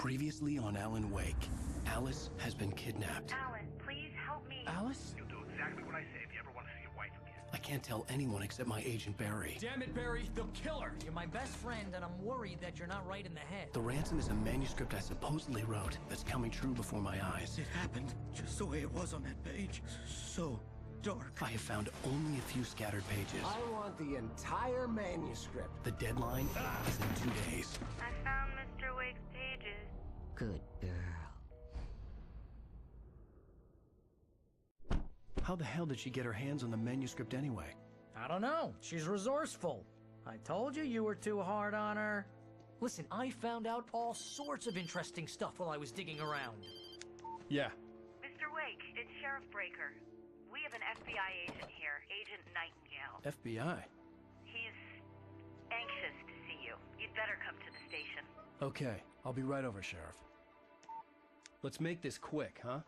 Previously on Alan Wake, Alice has been kidnapped. Alan, please help me. Alice? You'll do exactly what I say if you ever want to see your wife again. I can't tell anyone except my agent Barry. Damn it, Barry, they'll kill her. You're my best friend, and I'm worried that you're not right in the head. The ransom is a manuscript I supposedly wrote that's coming true before my eyes. It happened just the way it was on that page. So dark. I have found only a few scattered pages. I want the entire manuscript. The deadline is in 2 days. I found Mr. Wake's pages. Good girl. How the hell did she get her hands on the manuscript anyway? I don't know. She's resourceful. I told you you were too hard on her. Listen, I found out all sorts of interesting stuff while I was digging around. Yeah. Mr. Wake, it's Sheriff Breaker. We have an FBI agent here, Agent Nightingale. FBI? He's anxious to see you. You'd better come to the station. Okay, I'll be right over, Sheriff. Let's make this quick, huh?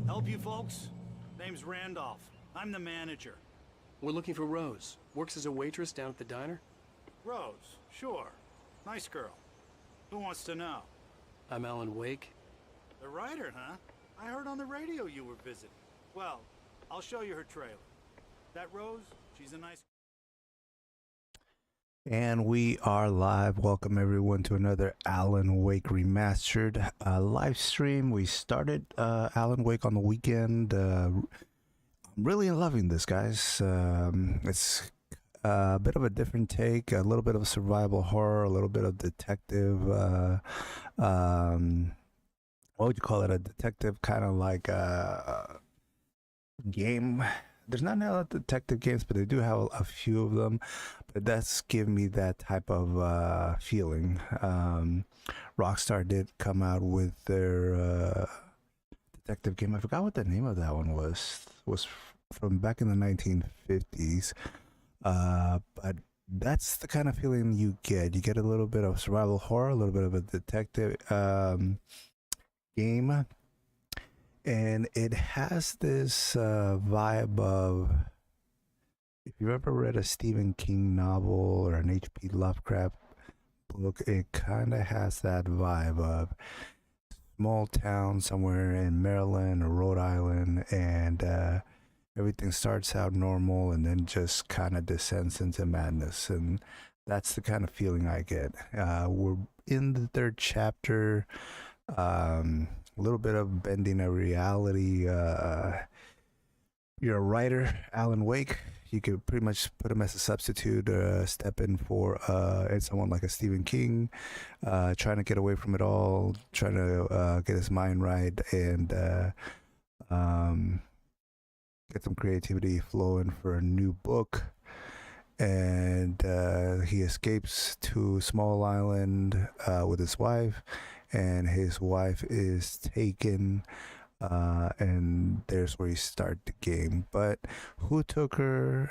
Help you folks? Name's Randolph. I'm the manager. We're looking for Rose. Works as a waitress down at the diner. Rose, sure. Nice girl. Who wants to know? I'm Alan Wake. The writer, huh? I heard on the radio you were visiting. Well, I'll show you her trailer. That Rose, she's a nice... And we are live. Welcome everyone to another Alan Wake Remastered live stream. We started Alan Wake on the weekend. I'm really loving this, guys. It's a bit of a different take, a little bit of survival horror, a little bit of detective. What would you call it? A detective kind of like a game. There's not a lot of detective games, but they do have a few of them. But that's giving me that type of feeling. Rockstar did come out with their detective game. I forgot what the name of that one was. It was from back in the 1950s. But that's the kind of feeling you get. You get a little bit of survival horror, a little bit of a detective game. And it has this vibe of, if you've ever read a Stephen King novel or an H.P. Lovecraft book, it kind of has that vibe of small town somewhere in Maryland or Rhode Island, and everything starts out normal and then just kind of descends into madness. And that's the kind of feeling I get. We're in the third chapter. A little bit of bending a reality. You're a writer, Alan Wake. You could pretty much put him as a substitute, step in for someone like a Stephen King, trying to get away from it all, trying to get his mind right, and get some creativity flowing for a new book. And he escapes to a small island with his wife, and his wife is taken, and there's where you start the game. But who took her?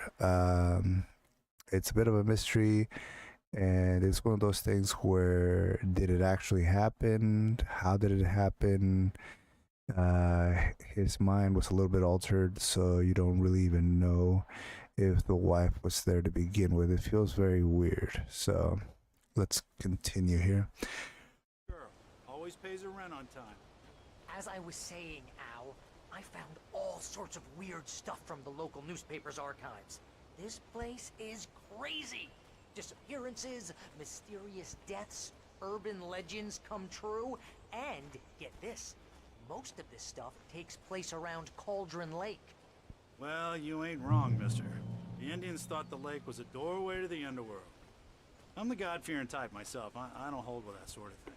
It's a bit of a mystery, and it's one of those things where, did it actually happen? How did it happen? His mind was a little bit altered, so you don't really even know if the wife was there to begin with. It feels very weird. So let's continue here. Always pays her rent on time. As I was saying, Al, I found all sorts of weird stuff from the local newspaper's archives. This place is crazy. Disappearances, mysterious deaths, urban legends come true, and get this, most of this stuff takes place around Cauldron Lake. Well, you ain't wrong, mister. The Indians thought the lake was a doorway to the underworld. I'm the God-fearing type myself. I don't hold with that sort of thing.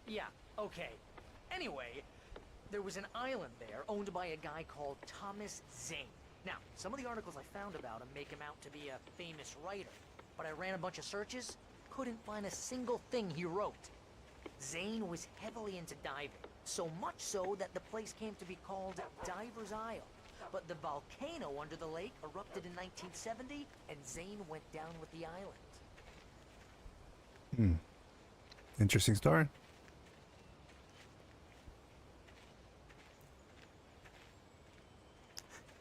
Yeah, okay. Anyway, there was an island there owned by a guy called Thomas Zane. Now, some of the articles I found about him make him out to be a famous writer, but I ran a bunch of searches, couldn't find a single thing he wrote. Zane was heavily into diving, so much so that the place came to be called Diver's Isle. But the volcano under the lake erupted in 1970, and Zane went down with the island. Interesting story.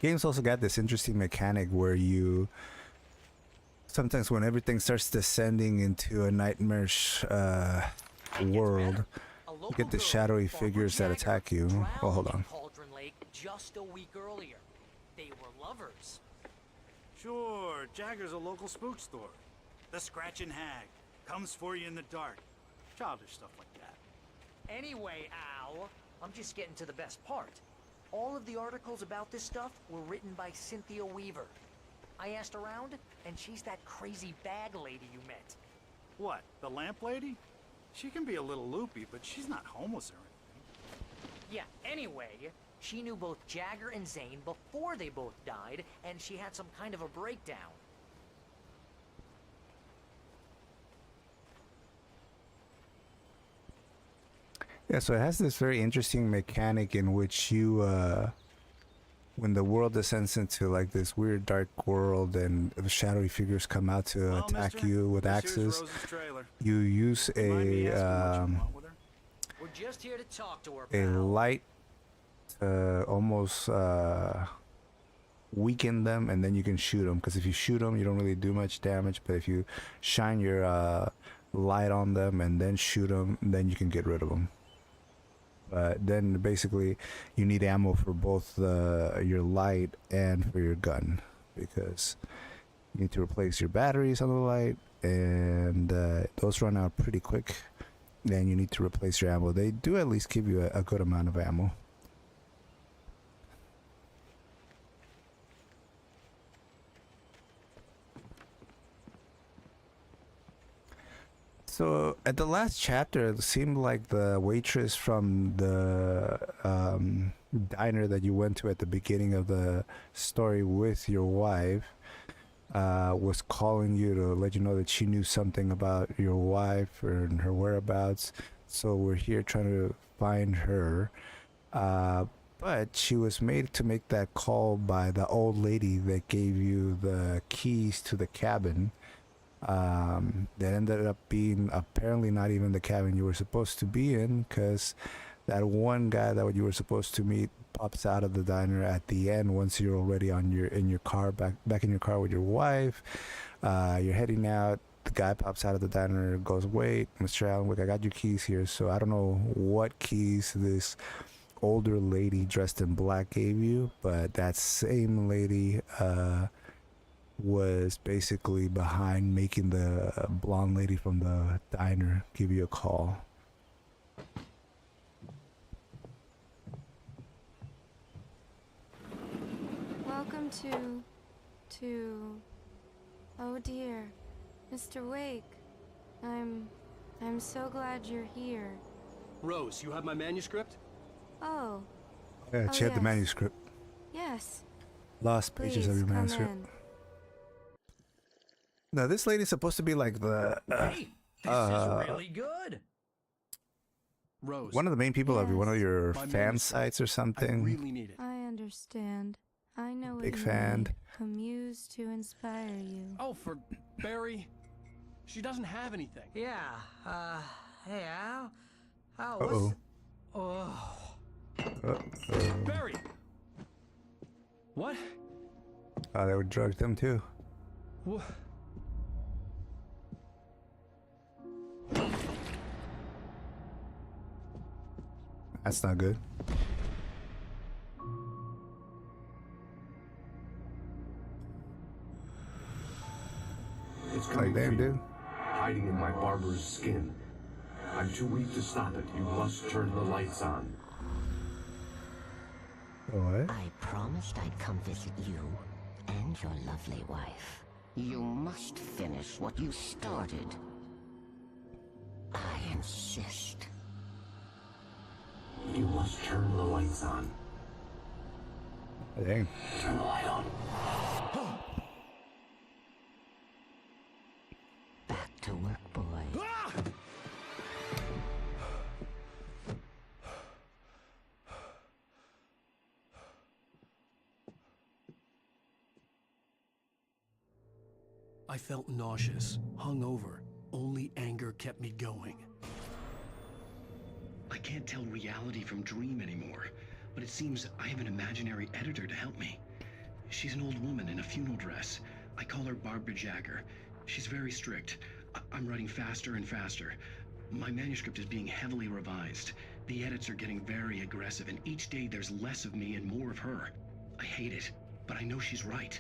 Games also got this interesting mechanic where you sometimes when everything starts descending into a nightmarish world, you get the shadowy figures that attack you. Well, hold on. Cauldron Lake just a week earlier. They were lovers. Sure, Jagger's a local spook store. The Scratching Hag comes for you in the dark. Childish stuff like that. Anyway, Al, I'm just getting to the best part. All of the articles about this stuff were written by Cynthia Weaver. I asked around, and she's that crazy bag lady you met. What, the lamp lady? She can be a little loopy, but she's not homeless or anything. Yeah, anyway, she knew both Jagger and Zane before they both died, and she had some kind of a breakdown. Yeah, so it has this very interesting mechanic in which you, when the world descends into like this weird dark world and the shadowy figures come out to Well, attack mister, you with this axes, here's Rose's trailer. you use Mind me a asking what you want with her? We're just here to talk to her, a pal. light almost weaken them, and then you can shoot them. Because if you shoot them, you don't really do much damage. But if you shine your light on them and then shoot them, then you can get rid of them. But then basically, you need ammo for both your light and for your gun, because you need to replace your batteries on the light, and those run out pretty quick. Then you need to replace your ammo. They do at least give you a good amount of ammo. So at the last chapter, it seemed like the waitress from the diner that you went to at the beginning of the story with your wife was calling you to let you know that she knew something about your wife and her whereabouts. So we're here trying to find her. But she was made to make that call by the old lady that gave you the keys to the cabin. That ended up being apparently not even the cabin you were supposed to be in, because that one guy that you were supposed to meet pops out of the diner at the end once you're already in your car, back in your car with your wife. You're heading out. The guy pops out of the diner, goes, "Wait, Mr. Allenwick, I got your keys here." So I don't know what keys this older lady dressed in black gave you, but that same lady was basically behind making the blonde lady from the diner give you a call. Welcome to... Oh dear, Mr. Wake. I'm so glad you're here. Rose, you have my manuscript? Oh. Yeah, she had the yes. manuscript. Yes. Lost pages of your Please, come manuscript. in. Now, this lady's supposed to be like the Hey, this is really good. Rose, one of the main people of one of your My fan manuscript. sites or I something. really need it. I understand. I know Big what you fan. need. A muse to inspire you. Oh, for Barry, she doesn't have anything. Yeah, hey, Al? Al, Uh-oh. Barry! What? Oh, they would drug them too. Wha- That's not good. It's Like, coming damn, for you, dude. hiding in my barber's skin. I'm too weak to stop it. You must turn the lights on. What? I promised I'd come visit you and your lovely wife. You must finish what you started. I insist. You must turn the lights on. Dang. Turn the light on. Back to work, boy. I felt nauseous, hungover. Only anger kept me going. I can't tell reality from dream anymore, but it seems I have an imaginary editor to help me. She's an old woman in a funeral dress. I call her Barbara Jagger. She's very strict. I'm writing faster and faster. My manuscript is being heavily revised. The edits are getting very aggressive, and each day there's less of me and more of her. I hate it, but I know she's right.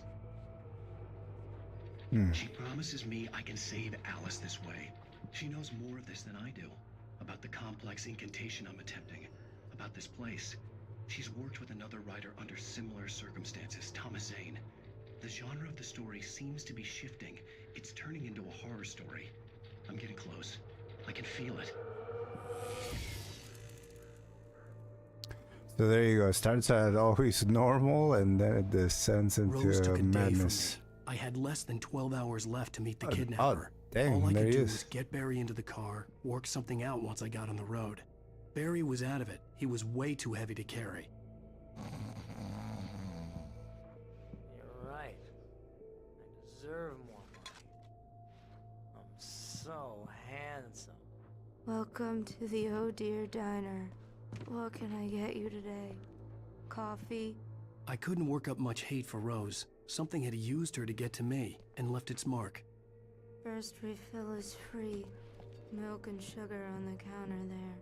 She promises me I can save Alice this way. She knows more of this than I do. About the complex incantation I'm attempting. About this place. She's worked with another writer under similar circumstances, Thomas Zane. The genre of the story seems to be shifting. It's turning into a horror story. I'm getting close. I can feel it. So there you go. Starts out always normal, and then it descends into Rose took a day from madness. me. I had less than 12 hours left to meet the kidnapper. Dang, All I there could he do is. was get Barry into the car, work something out once I got on the road. Barry was out of it. He was way too heavy to carry. You're right. I deserve more money. I'm so handsome. Welcome to the Oh Dear Diner. What can I get you today? Coffee? I couldn't work up much hate for Rose. Something had used her to get to me and left its mark. First refill is free. Milk and sugar on the counter there.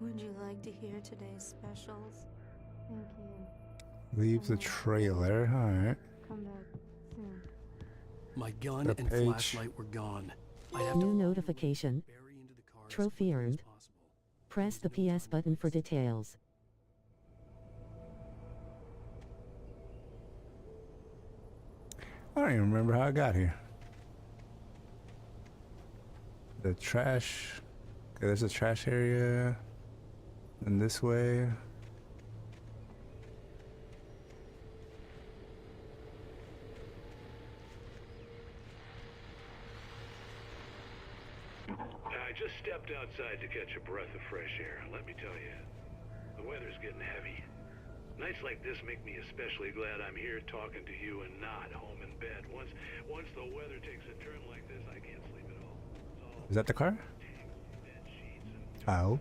Would you like to hear today's specials? Thank you. Leave the trailer. Alright. Come back soon. My gun The and page. flashlight were gone. I'd have New to notification. Barry into the car as Trophy quickly as earned. possible. Press the PS button for details. I don't even remember how I got here. The trash. Okay, there's a trash area. And this way. I just stepped outside to catch a breath of fresh air. Let me tell you, the weather's getting heavy. Nights like this make me especially glad I'm here talking to you and not home in bed. Once the weather takes a turn like this, I can't sleep at all. Is that the car? Oh.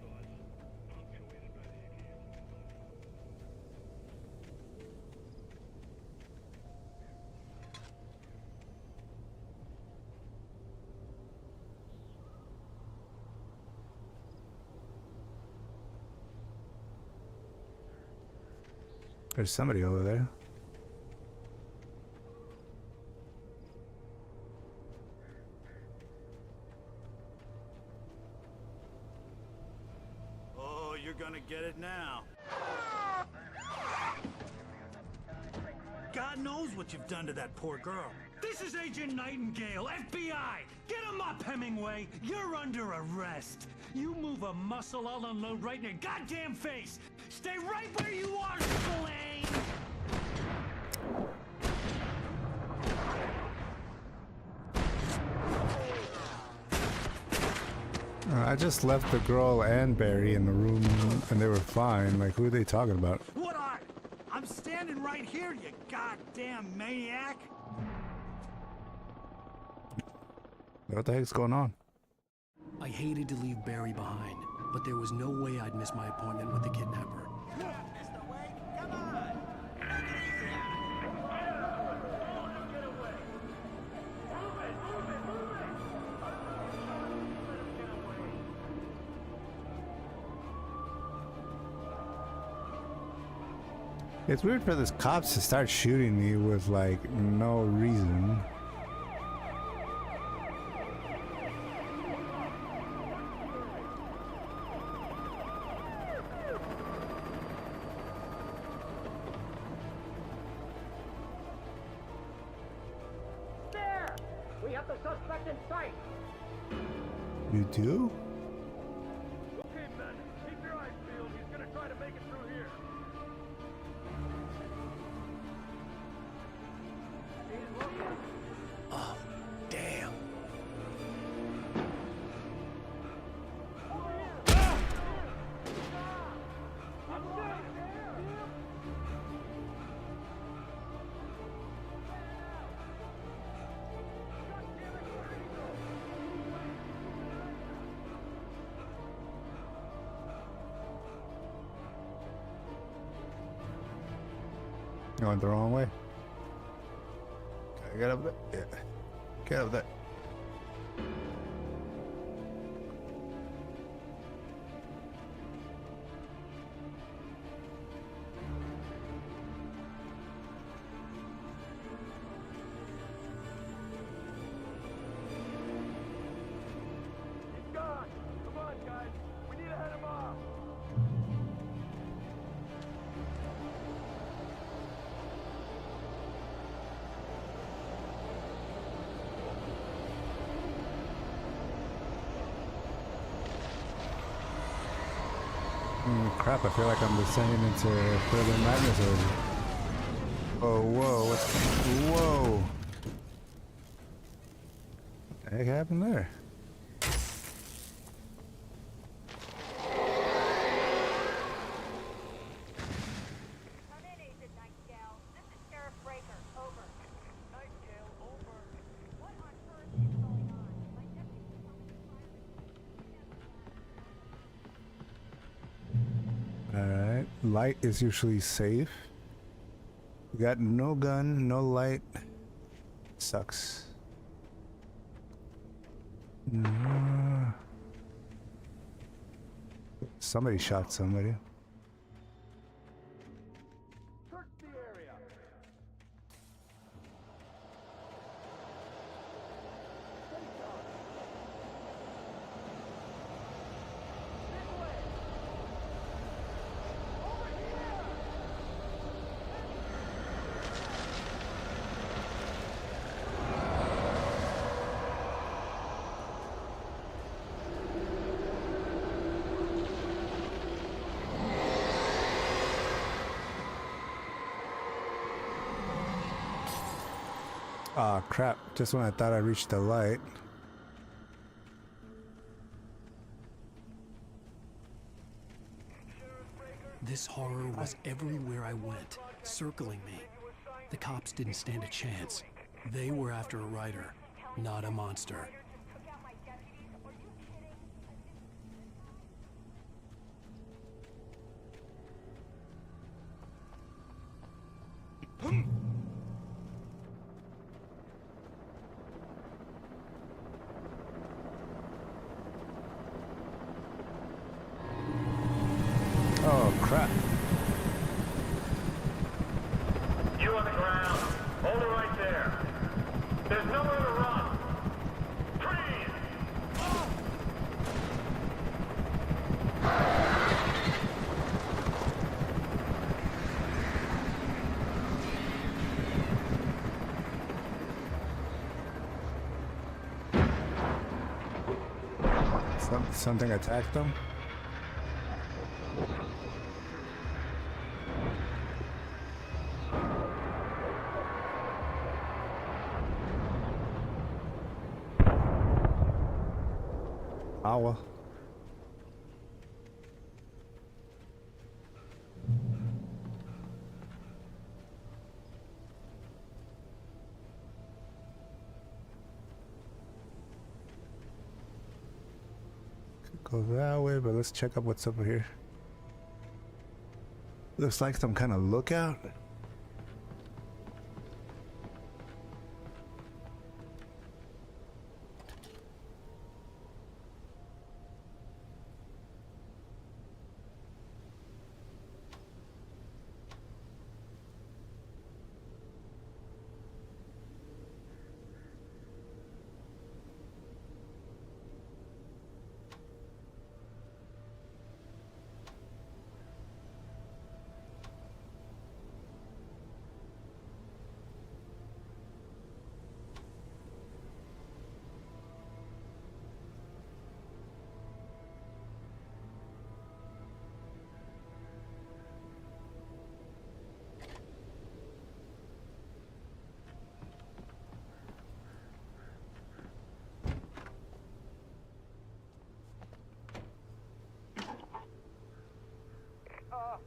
There's somebody over there. Oh, you're gonna get it now. God knows what you've done to that poor girl. This is Agent Nightingale, FBI! Get him up, Hemingway! You're under arrest! You move a muscle, I'll unload right in your goddamn face! Stay right where you are, Spillane! I just left the girl and Barry in the room, and they were fine. Like, who are they talking about? What are? I'm standing right here, you goddamn maniac! What the heck's going on? I hated to leave Barry behind, but there was no way I'd miss my appointment with the kidnapper. It's weird for this cops to start shooting me with, like, no reason. There! We have the suspect in sight! You do? Okay, men, keep your eyes peeled. He's gonna try to make it through here. Oh, damn. You went the wrong way. Okay, get up there. Yeah. Get up there. Crap, I feel like I'm descending into further madness already. Oh, whoa, whoa. What the heck happened there? Come in, Agent Nightingale. This is Sheriff Breaker. Over. Nightingale, over. What on earth is going on? My deputy Alright, light is usually safe. We got no gun, no light. Sucks. Somebody shot somebody. Search the area. Aw, crap. Just when I thought I reached the light. This horror was everywhere I went, circling me. The cops didn't stand a chance. They were after a writer, not a monster. Oh, crap. You on the ground. Hold it right there. There's nowhere to run. Freeze! Something attacked them? Ah, well. Could go that way, but let's check out what's over here. Looks like some kind of lookout.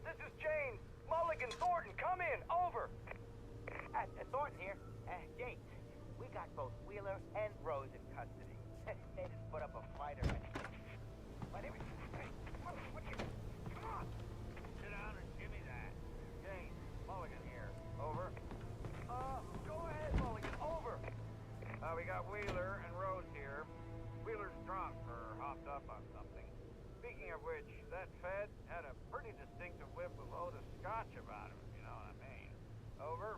This is James. Mulligan, Thornton, come in. Over. Thornton here. James, we got both Wheeler and Rose in custody. They just put up a fight already. Come on. Sit down and give me that. James, Mulligan here. Over. Go ahead, Mulligan. Over. We got Wheeler and Rose here. Wheeler's drunk or hopped up on something. Speaking of which, that Fed had a pretty distinctive whip with a load of scotch about him, if you know what I mean. Over.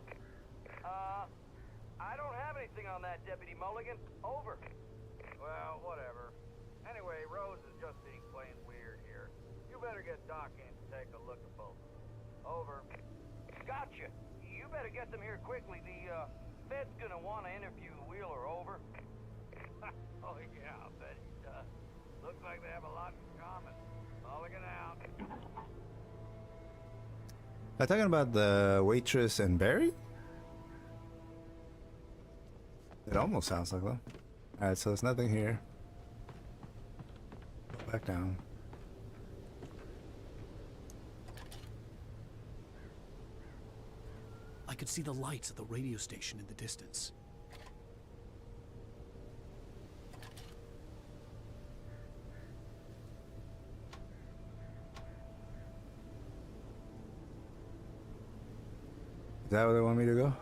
I don't have anything on that, Deputy Mulligan. Over. Well, whatever. Anyway, Rose is just being plain weird here. You better get Doc in to take a look at both. Over. Gotcha. You better get them here quickly. The, Fed's gonna want to interview Wheeler. Over. Oh, yeah, I'll bet he does. Looks like they have a lot in common. Mulligan out. Are talking about the waitress and Barry? It almost sounds like them. Alright, so there's nothing here. Go back down. I could see the lights of the radio station in the distance. Is that where they want me to go?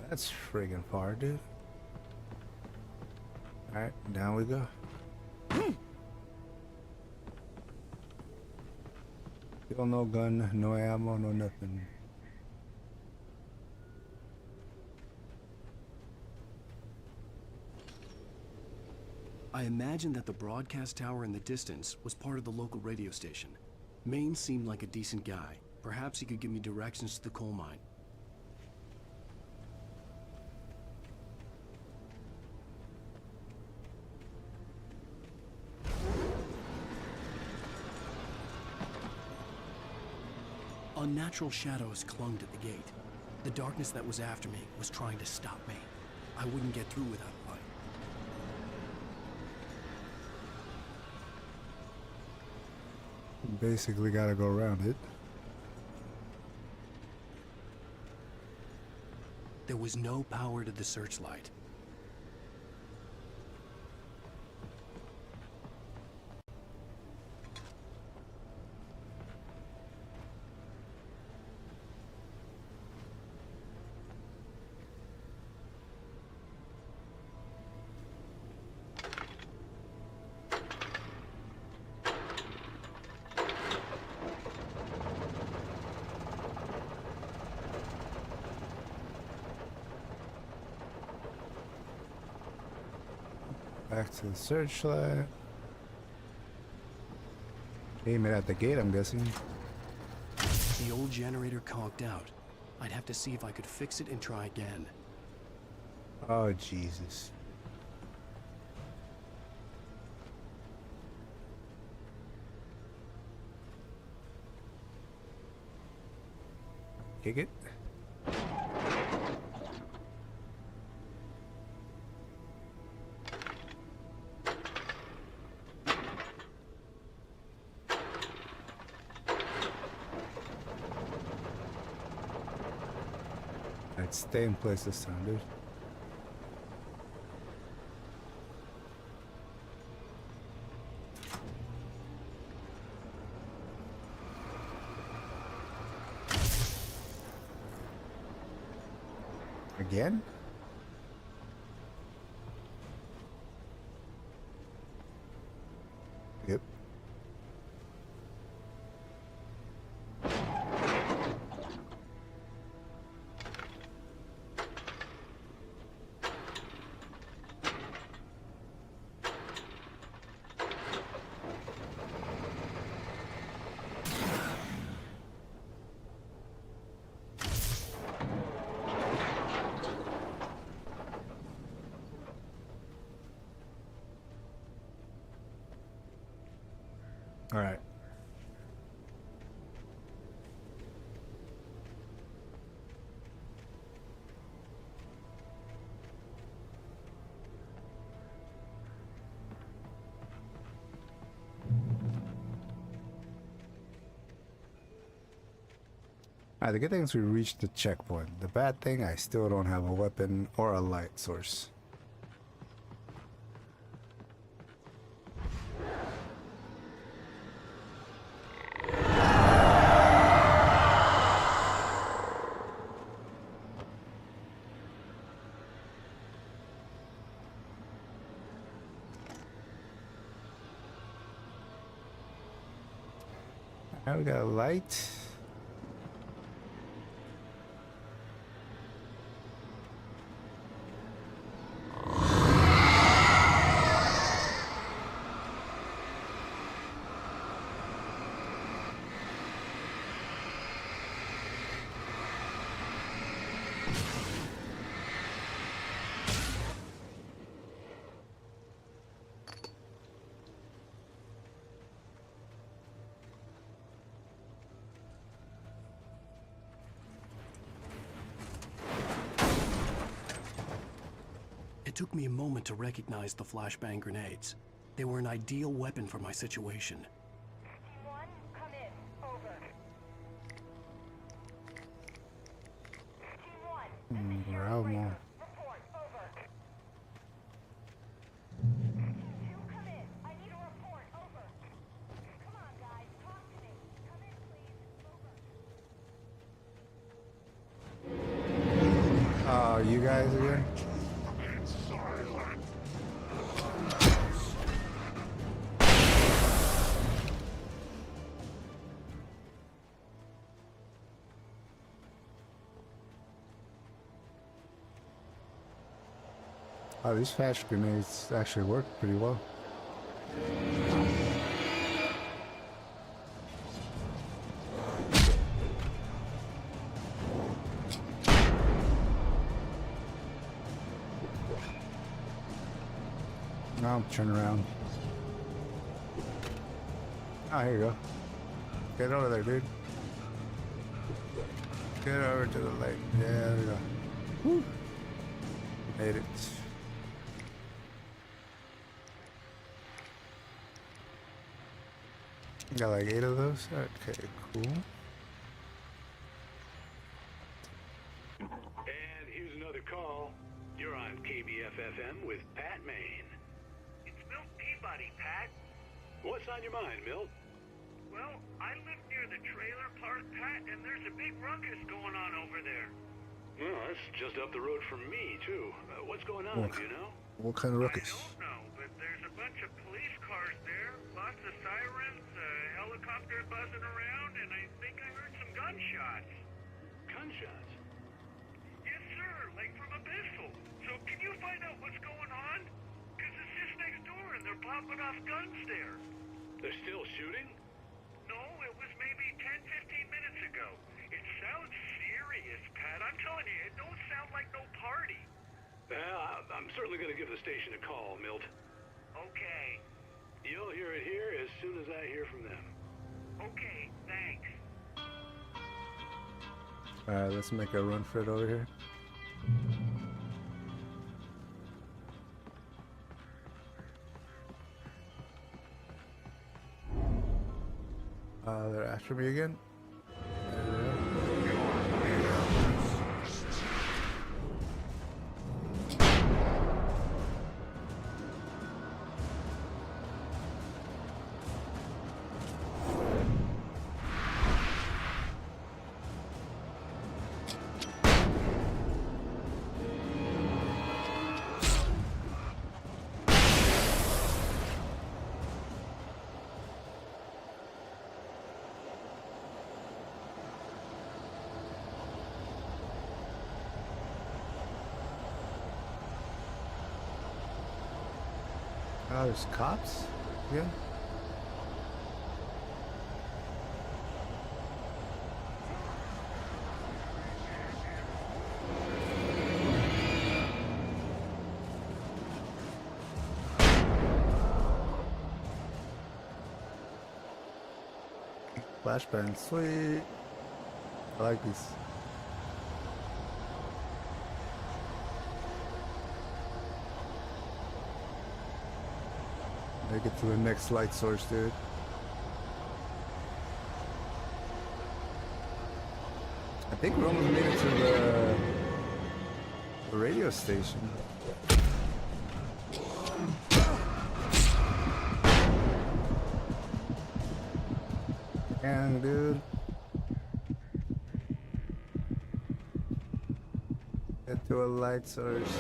That's friggin' far, dude. Alright, down we go. Still no gun, no ammo, no nothing. I imagined that the broadcast tower in the distance was part of the local radio station. Maine seemed like a decent guy. Perhaps he could give me directions to the coal mine. Unnatural shadows clung to the gate. The darkness that was after me was trying to stop me. I wouldn't get through without a light. Basically gotta go around it. There was no power to the searchlight. Back to the searchlight. Aim it at the gate, I'm guessing. The old generator conked out. I'd have to see if I could fix it and try again. Oh, Jesus. Kick it. Alright, stay in place this time, dude. Again? Yep. All right. Alright, the good thing is we reached the checkpoint. The bad thing, I still don't have a weapon or a light source. Now we got a light. took me a moment to recognize the flashbang grenades. They were an ideal weapon for my situation. Team 1, come in. Over. Team 1, this is Sheriff Breaker. Report. Over. Team 2, come in. I need a report. Over. Come on, guys. Talk to me. Come in, please. Over. Oh, you guys again? Oh, these flash grenades actually work pretty well. Now turn around. Oh, here you go. Get over there, dude. Get over to the lake. Yeah, there we go. Woo. Made it. Got like 8 of those? Okay, cool. And here's another call. You're on KBF-FM with Pat Maine. It's Milt Peabody, Pat. What's on your mind, Milt? Well, I live near the trailer park, Pat, and there's a big ruckus going on over there. Well, that's just up the road from me, too. What's going on, do you know? What kind of ruckus? I don't know, but there's a bunch of police cars there, lots of sirens, helicopter buzzing around, and I think I heard some gunshots. Gunshots? Yes, sir, like from a pistol. So can you find out what's going on? Because it's just next door, and they're popping off guns there. They're still shooting? No, it was maybe 10, 15 minutes ago. It sounds serious, Pat. I'm telling you, it don't sound like no party. Well, I'm certainly going to give the station a call, Milt. Okay. You'll hear it here as soon as I hear from them. Okay, thanks. Alright, let's make a run for it over here. They're after me again. Oh, there's cops? Yeah. Flashbang, sweet. I like these. Make it to the next light source, dude. I think we almost made it to the radio station. And dude, get to a light source.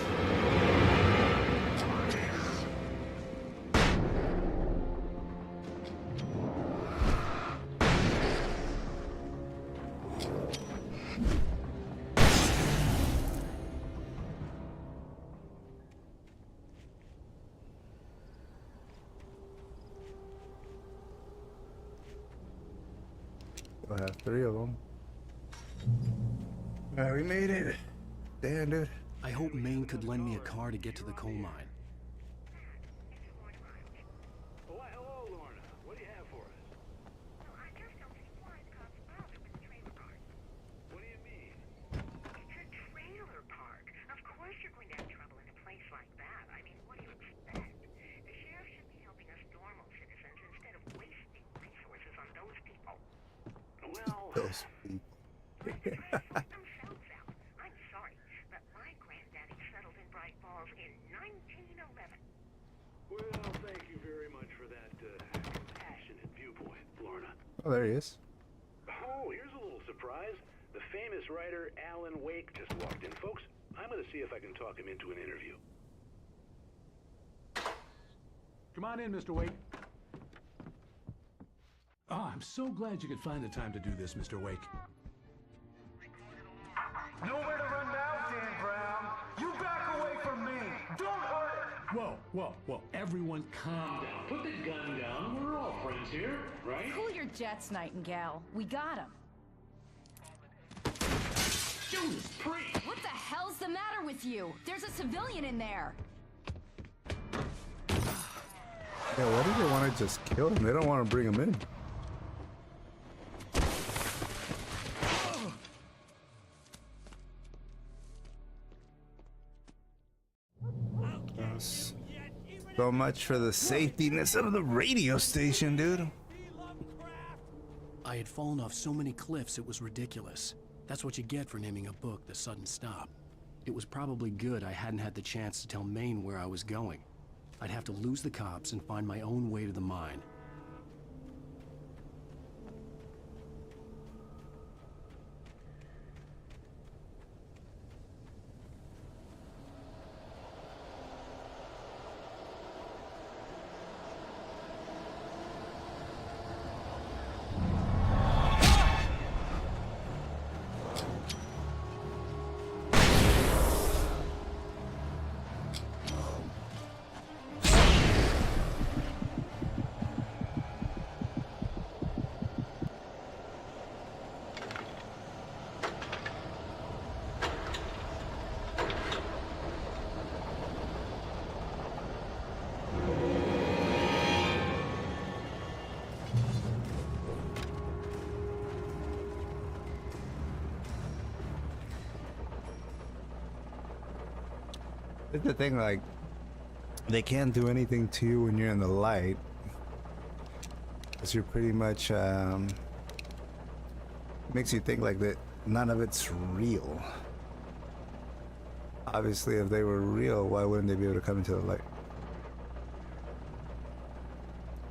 I have 3 of them. Alright, we made it. Damn, dude. I hope Maine could lend me a car to get to the coal mine. Why, hello, Lorna. What do you have for us? What do you mean? It's a trailer park. Of course you're going to have trouble in a place place like that. I mean, what do you expect? The sheriff should be helping us normal citizens instead of wasting resources on those people. Well, Those people. themselves out. I'm sorry, but my granddaddy settled in Bright Falls in 1911. well, thank you very much for that compassionate viewpoint, Lorna. Oh, there he is. Oh, here's a little surprise. The famous writer Alan Wake just walked in. Folks, I'm going to see if I can talk him into an interview. Come on in, Mr. Wake. Oh, I'm so glad you could find the time to do this, Mr. Wake. Nowhere to run now, Dan Brown. You back away from me. Don't hurt. Whoa. Everyone calm down. Put the gun down. We're all friends here, right? Cool your jets, Nightingale. We got him. Judas Priest! What the hell's the matter with you? There's a civilian in there. Yeah, why do they want to just kill him? They don't want to bring him in. So much for the safetyness of the radio station, dude. I had fallen off so many cliffs it was ridiculous. That's what you get for naming a book The Sudden Stop. It was probably good I hadn't had the chance to tell Maine where I was going. I'd have to lose the cops and find my own way to the mine. It's the thing, like, they can't do anything to you when you're in the light, because you're pretty much, makes you think like that none of it's real. Obviously, if they were real, why wouldn't they be able to come into the light?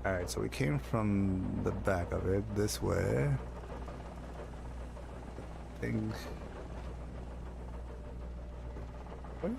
Alright, so we came from the back of it, this way. Things... What?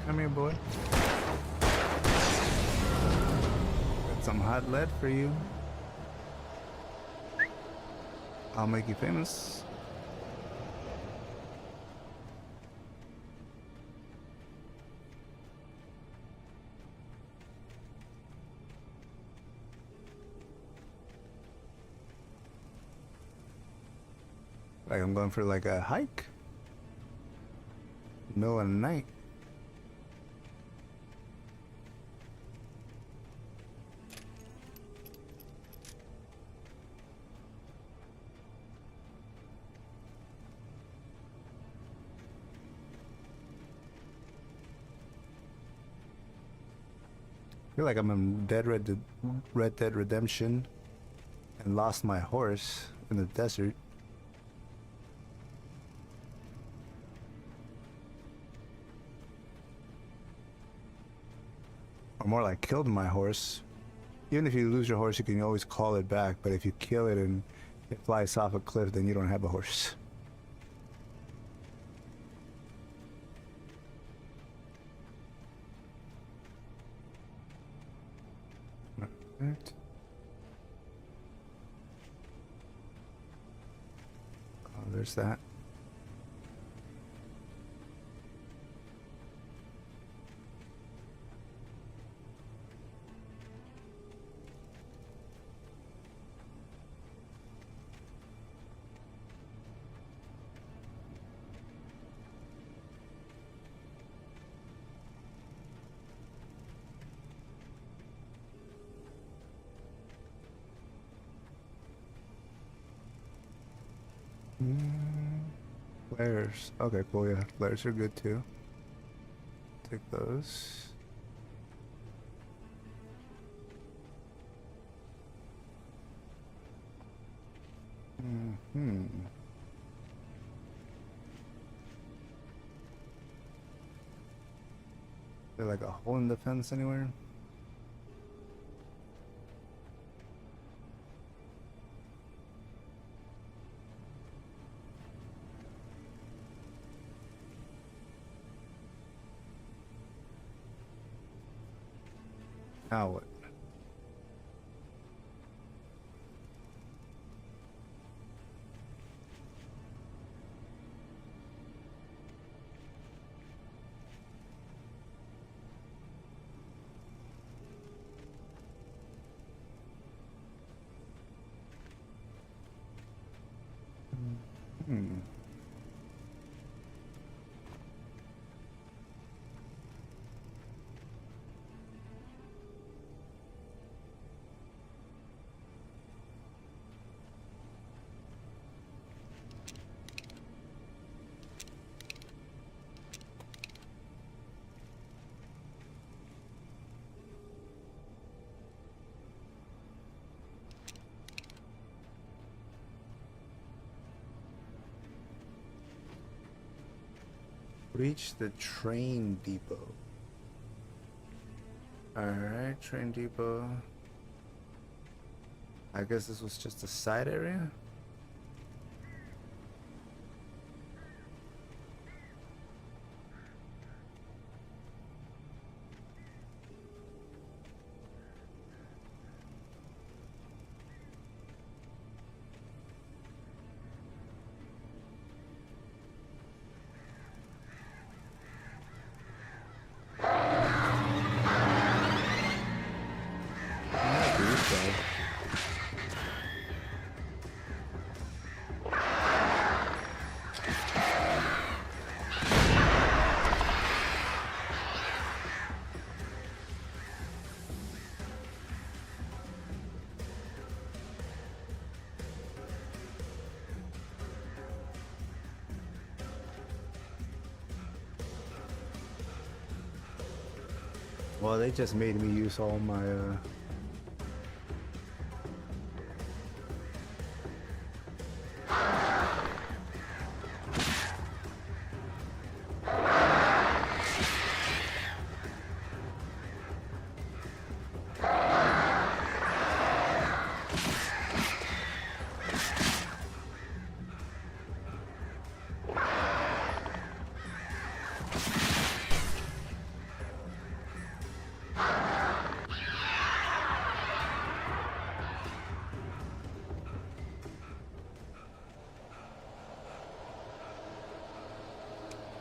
Come here, boy. Got some hot lead for you. I'll make you famous. Like I'm going for like a hike. Middle of the night. I feel like I'm in Red Dead Redemption and lost my horse in the desert. Or more like killed my horse. Even if you lose your horse, you can always call it back, but if you kill it and it flies off a cliff, then you don't have a horse. Right. Oh, there's that. Flares. Okay, cool. Yeah, flares are good too. Take those. Is there like a hole in the fence anywhere? Now what? Reach the train depot. Alright, train depot. I guess this was just a side area? Well, they just made me use all my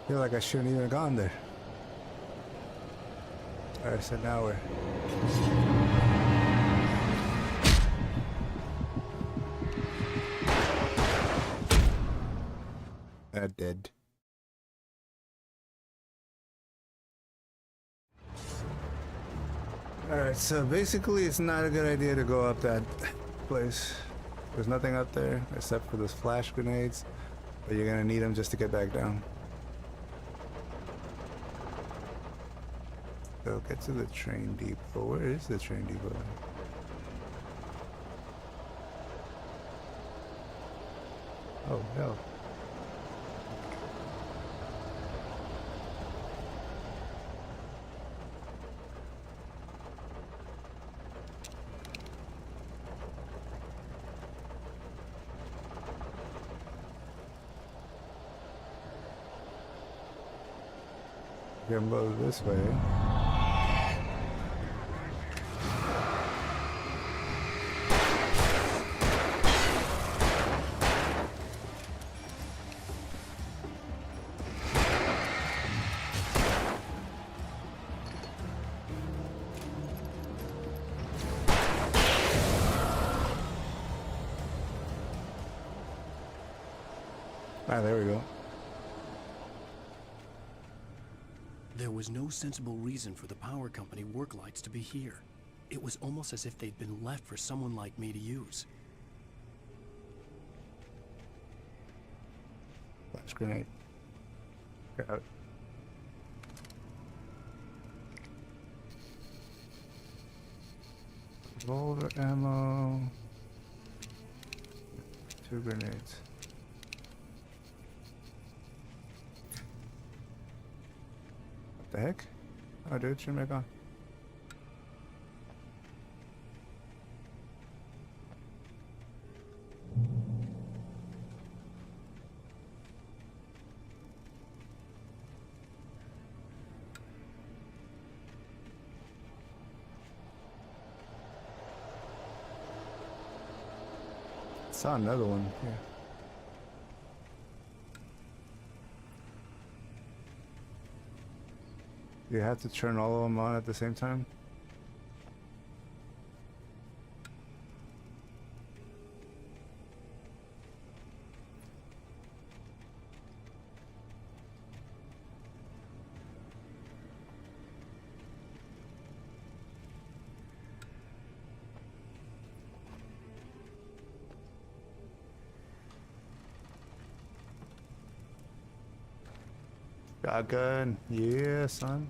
I feel like I shouldn't even have gone there. Alright, so now we're... dead. Alright, so basically it's not a good idea to go up that place. There's nothing up there except for those flash grenades, but you're gonna need them just to get back down. So get to the train depot. Where is the train depot? Oh, hell. You can go this way. Ah, there we go. There was no sensible reason for the power company work lights to be here. It was almost as if they'd been left for someone like me to use. Flash grenade. Got it. Revolver ammo. 2 grenades. What the heck? Oh, dude, turn back on. Saw another one here. You have to turn all of them on at the same time? Shotgun, yeah, son.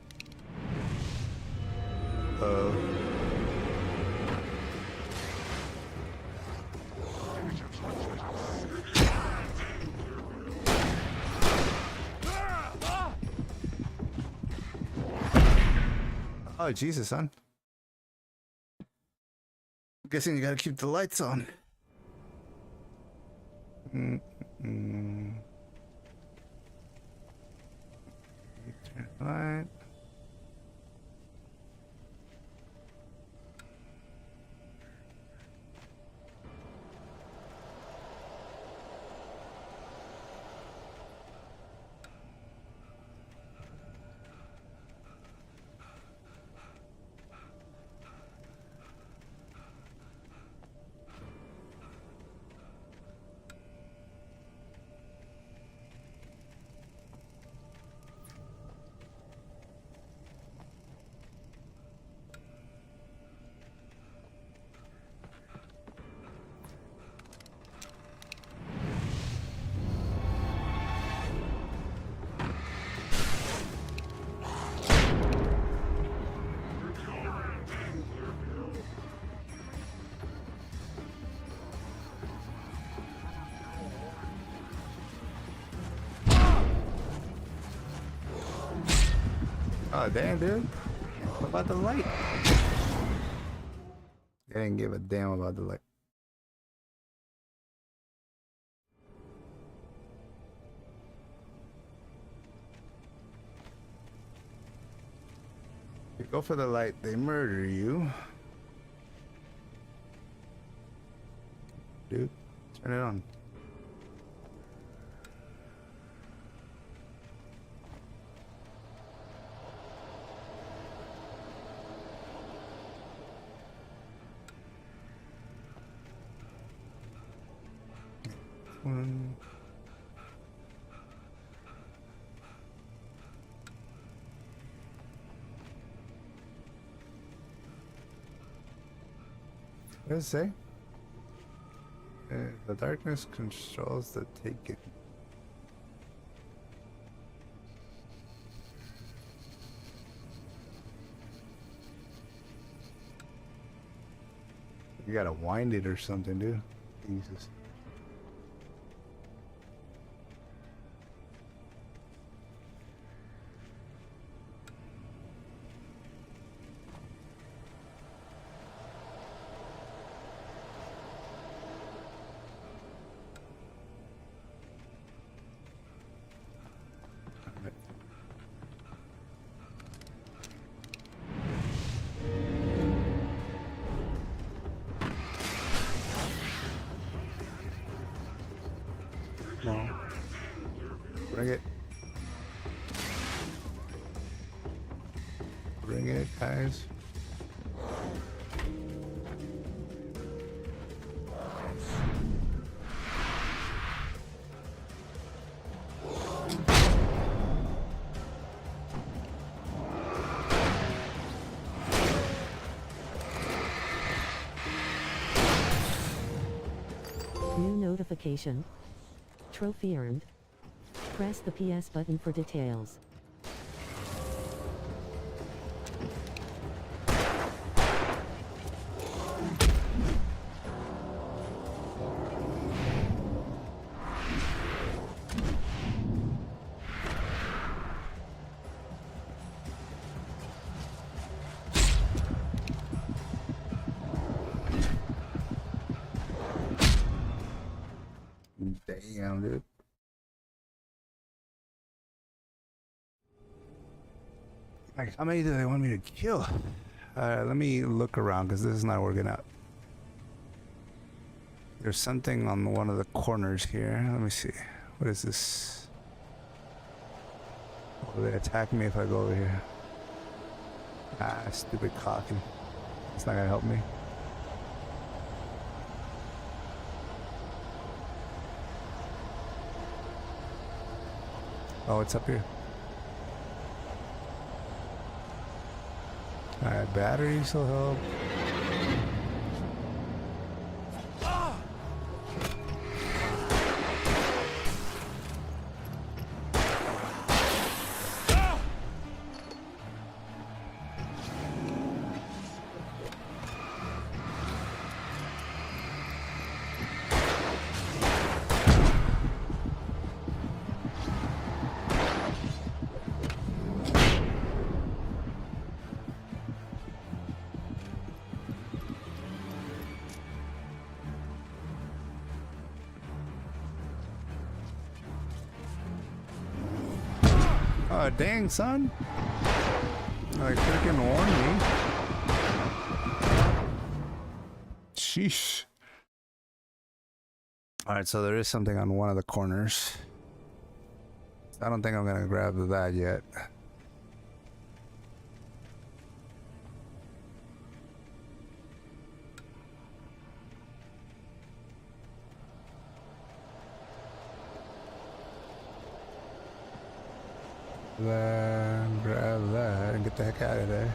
Oh, Jesus, son. I'm guessing you gotta keep the lights on. Turn the light. Oh, damn, dude. What about the light? They didn't give a damn about the light. You go for the light, they murder you. Dude, turn it on. One. What does it say? The darkness controls the taken. You gotta wind it or something, dude. Jesus. No. Bring it. Bring it, guys. New notification. Trophy earned. Press the PS button for details. Damn, dude. Like, how many do they want me to kill? Let me look around because this is not working out. There's something on one of the corners here. Let me see. What is this? Will they attack me if I go over here? Ah, stupid cocking. It's not gonna help me. Oh, it's up here. Alright, batteries will help. Oh, dang, son. I freaking warned me. Sheesh. Alright, so there is something on one of the corners. I don't think I'm gonna grab that yet. Then grab that and get the heck out of there.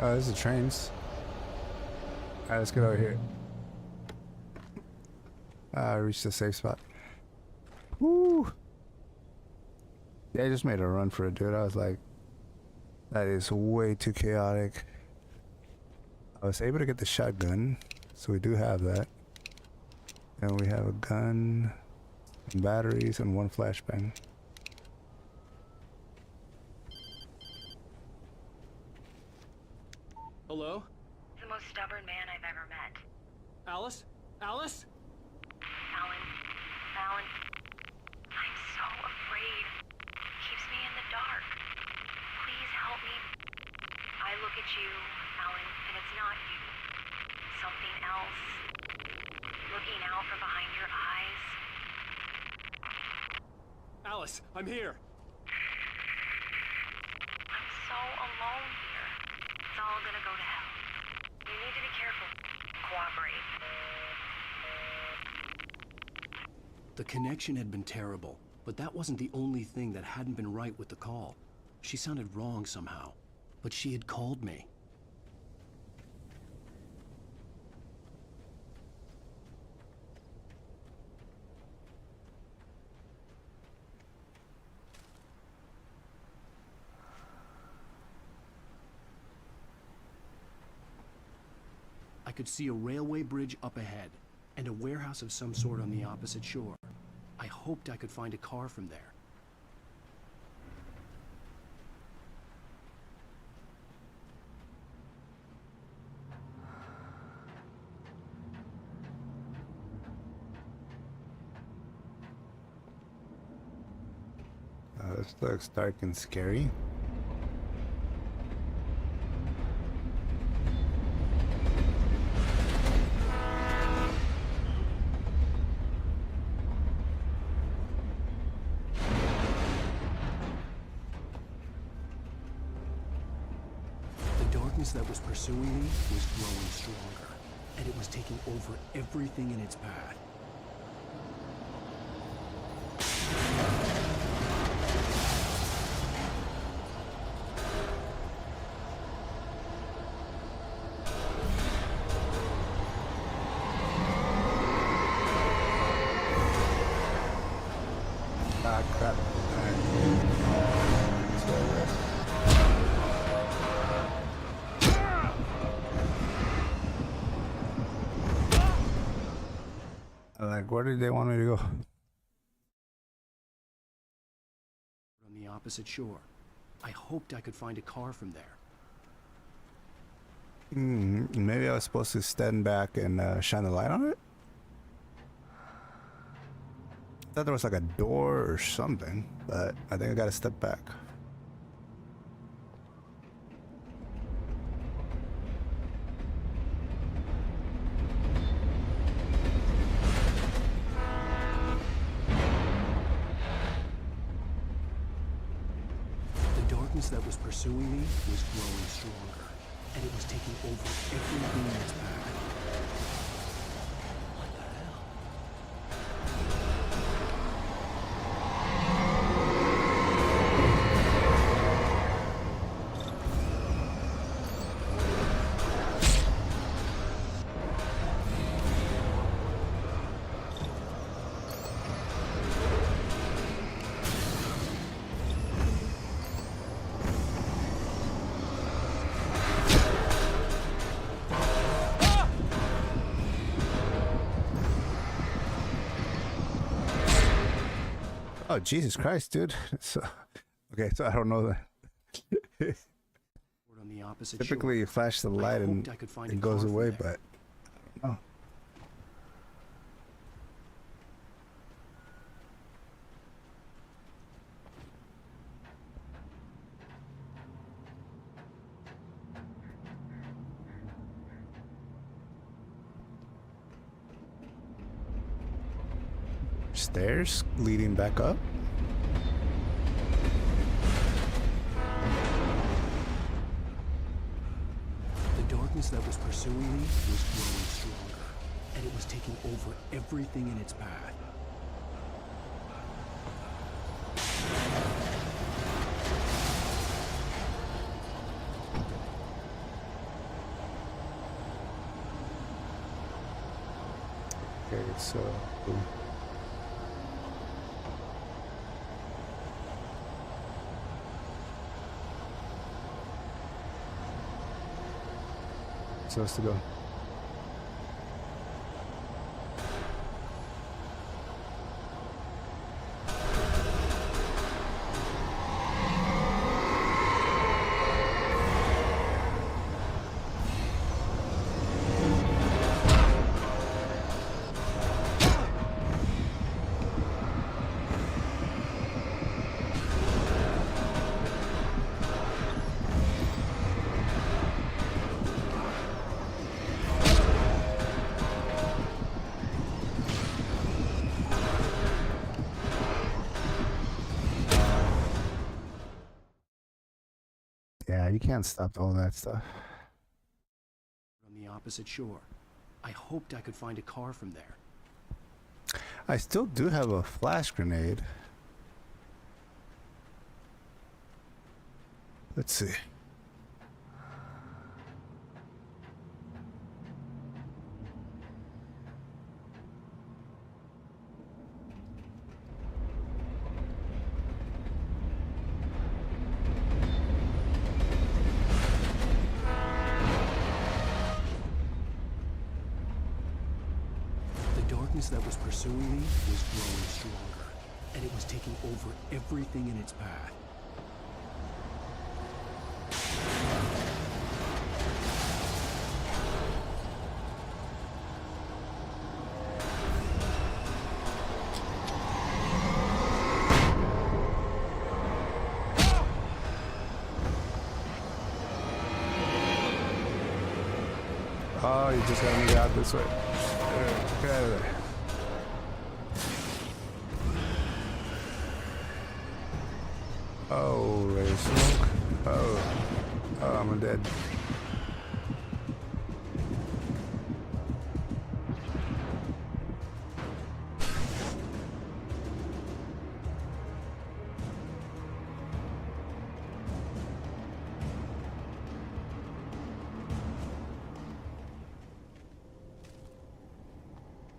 Oh, there's the trains. Alright, let's get over here. I reached the safe spot. Woo! Yeah, I just made a run for it, dude. I was like, that is way too chaotic. I was able to get the shotgun, so we do have that. And we have a gun, and batteries, and one flashbang. Hello? The most stubborn man I've ever met. Alice? Alice? Alan, I'm so afraid. It keeps me in the dark. Please help me. I look at you, Alan, and it's not you. Something else. Looking out from behind your eyes. Alice, I'm here. I'm so alone here. It's all gonna go to hell. You need to be careful. Cooperate. The connection had been terrible, but that wasn't the only thing that hadn't been right with the call. She sounded wrong somehow, but she had called me. I could see a railway bridge up ahead, and a warehouse of some sort on the opposite shore. I hoped I could find a car from there. This looks dark and scary. The darkness that was pursuing me was growing stronger, and it was taking over everything in its path. Ah, crap. Like, where did they want me to go? On the opposite shore. I hoped I could find a car from there. Maybe I was supposed to stand back and shine the light on it? I thought there was like a door or something, but I think I gotta step back. The darkness that was pursuing me was growing stronger, and it was taking over everything in its path. Oh, Jesus Christ, dude. So, okay, so I don't know that. On the opposite Typically, you flash the light and it goes away, but I don't know. Stairs leading back up. The darkness that was pursuing me was growing stronger, and it was taking over everything in its path. Okay, so. Supposed to go. Yeah, you can't stop all that stuff. On the opposite shore. I hoped I could find a car from there. I still do have a flash grenade. Let's see. The darkness that was pursuing me was growing stronger, and it was taking over everything in its path. Oh, you just gotta make it out this way. Get out of there. Oh, there's smoke. Oh, I'm dead.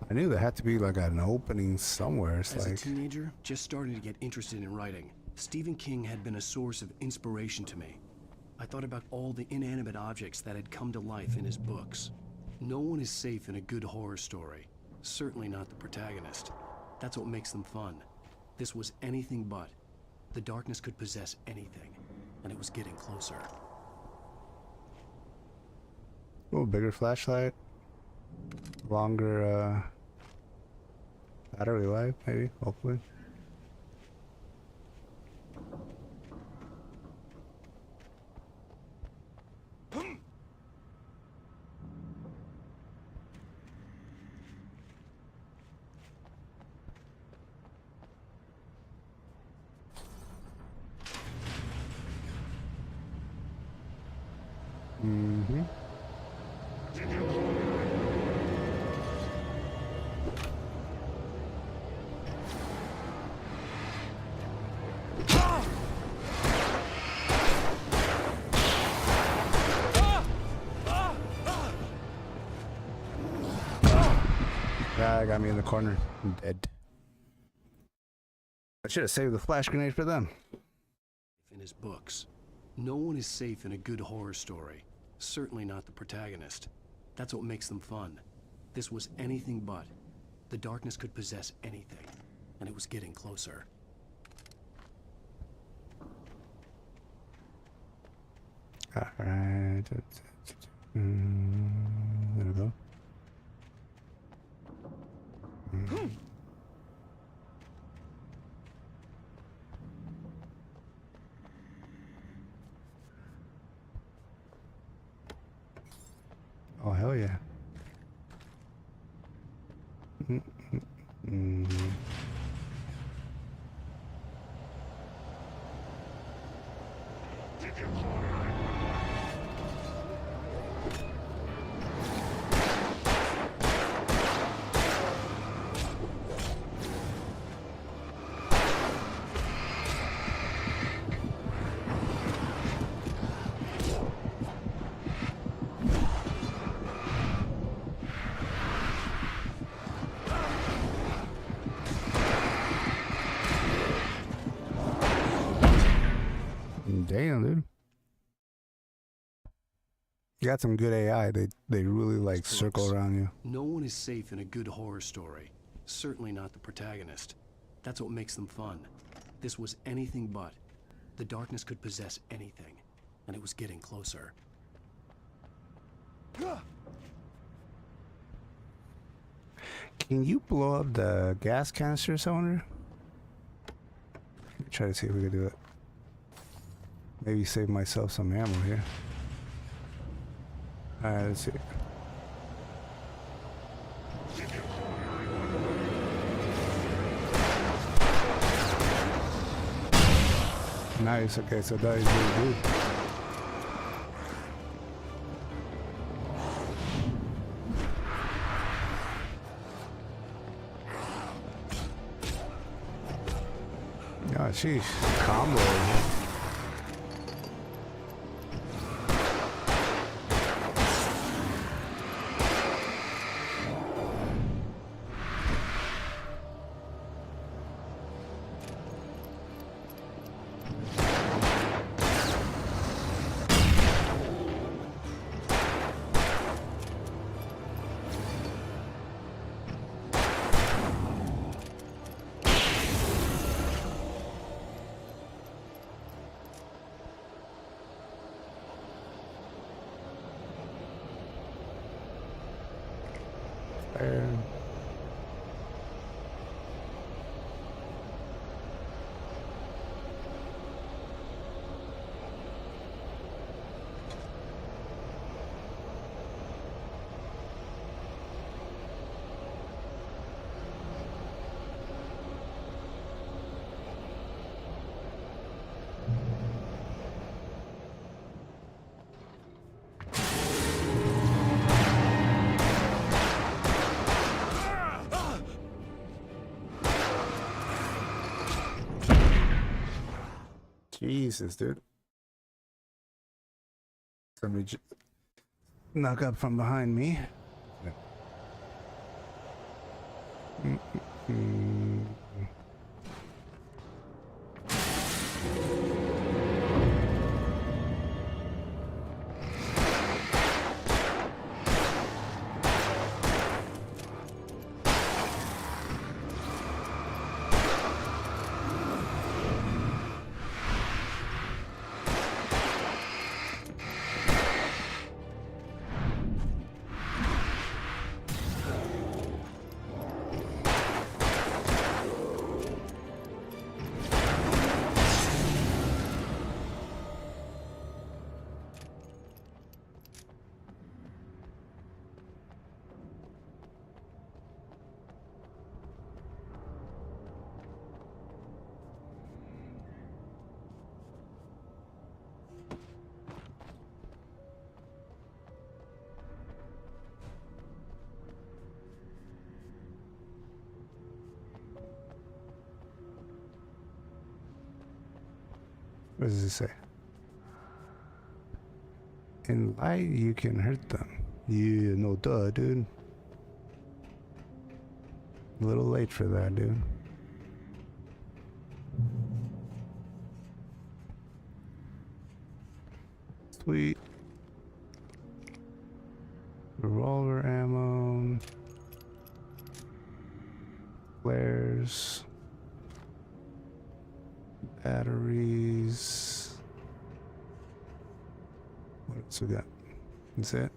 I knew there had to be like an opening somewhere. It's As like a teenager, just starting to get interested in writing, Stephen King had been a source of inspiration to me. I thought about all the inanimate objects that had come to life in his books. No one is safe in a good horror story. Certainly not the protagonist. That's what makes them fun. This was anything but. The darkness could possess anything, and it was getting closer. a little bigger flashlight, longer battery life, maybe, hopefully. Mm-hmm. Guy got me in the corner. I'm dead. I should have saved the flash grenade for them. In his books, no one is safe in a good horror story. Certainly not the protagonist. That's what makes them fun. This was anything but. The darkness could possess anything, and it was getting closer. Alright. There we go. Oh, hell yeah. Damn, dude. You got some good AI. They really like circle around you. No one is safe in a good horror story. Certainly not the protagonist. That's what makes them fun. This was anything but. The darkness could possess anything, and it was getting closer. Can you blow up the gas canisters, I wonder? Try to see if we can do it. Maybe save myself some ammo here. Alright, let's see. Nice, okay, so that is really good. Oh, sheesh. Combo. Jesus, dude. Somebody snuck up from behind me. What does it say? In light, you can hurt them. Yeah, no duh, dude. A little late for that, dude. Sweet. Revolver ammo. Flares. Batteries. What else we got? That's it.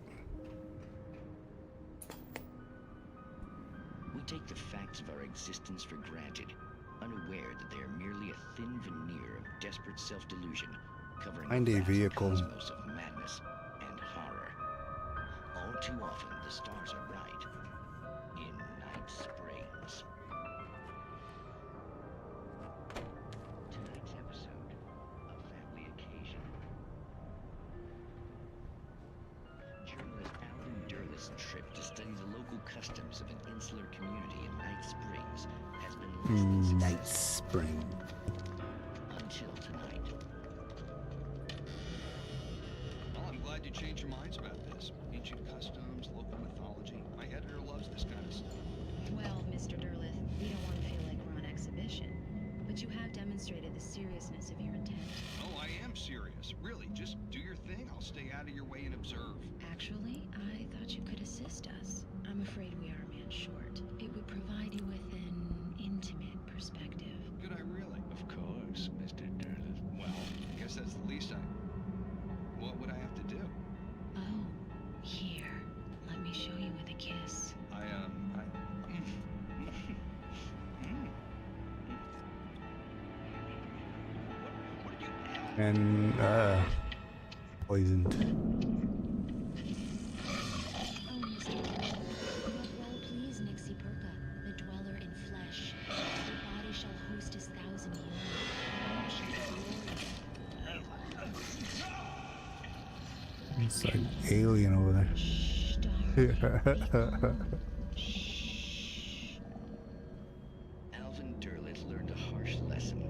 We take the facts of our existence for granted, unaware that they are merely a thin veneer of desperate self-delusion, covering Find a vehicle. cosmos of madness and horror. All too often, the stars are right. In Night Springs. Tonight's episode, a family occasion. Journalist Alan Durleth's trip to study the local customs of an insular community in Night Springs has been less than successful. Night Spring. Until tonight. Well, I'm glad you changed your minds about this. Ancient customs, local mythology. My editor loves this kind of stuff. Well, Mr. Durleth, we don't want to feel like we're on exhibition, but you have demonstrated the seriousness of your intent. Oh, I am serious. Really, just do your thing. I'll stay out of your way and observe. Actually, I thought you could assist us. I'm afraid we are a man short. It would provide you with an intimate perspective. Could I really? Of course, Mr. Durleth. Well, I guess that's the least I... What would I have to do? Oh, here. Let me show you with a kiss. And poisoned. Oh, Mr. Durleth, well, please, Nixie Perka, the dweller in flesh. Your body shall host his 1,000 years. It's like alien over there. Alvin Durleth learned a harsh lesson.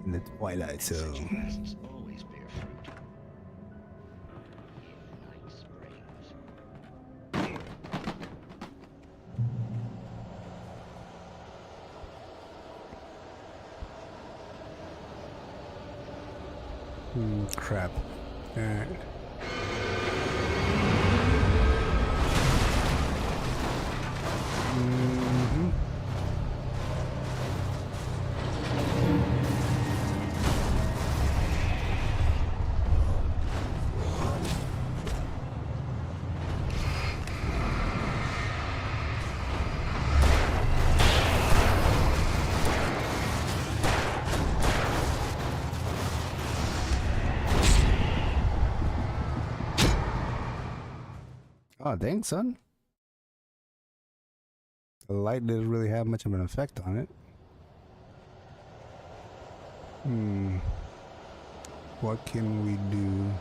in the Twilight Zone. Such always bear fruit. In Night Springs. Crap. Alright. Oh, dang, son. The light didn't really have much of an effect on it. What can we do?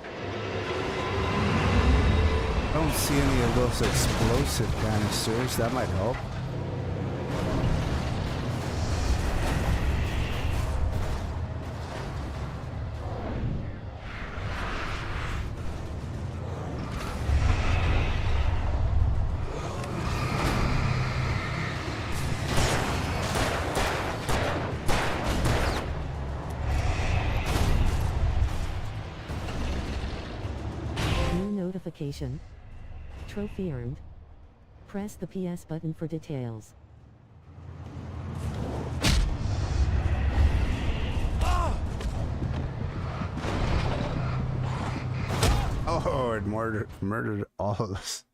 I don't see any of those explosive canisters. That might help. Notification. Trophy earned. Press the PS button for details. Oh, it murdered all of us.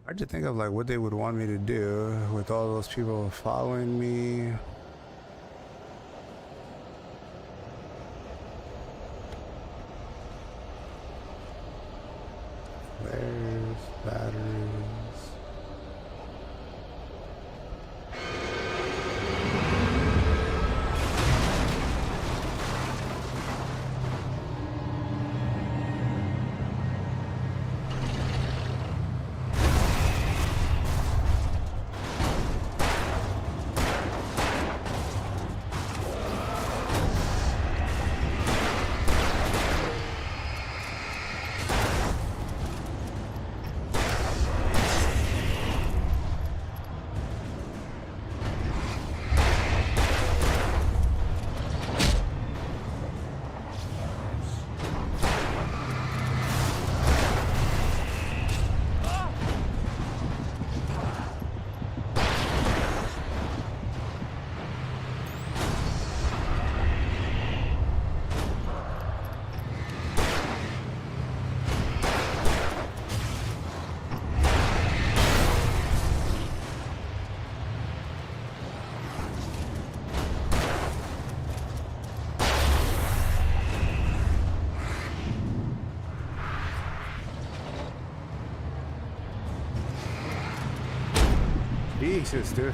Hard to think of like what they would want me to do with all those people following me. Flares, batteries. Jesus, dude.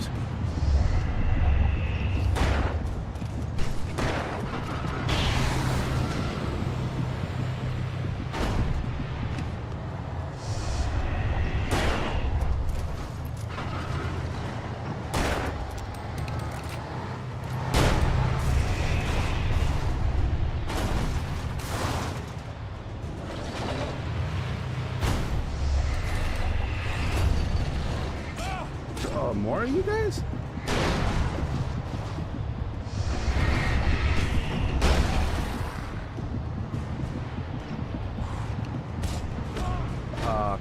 Oh, more of you guys?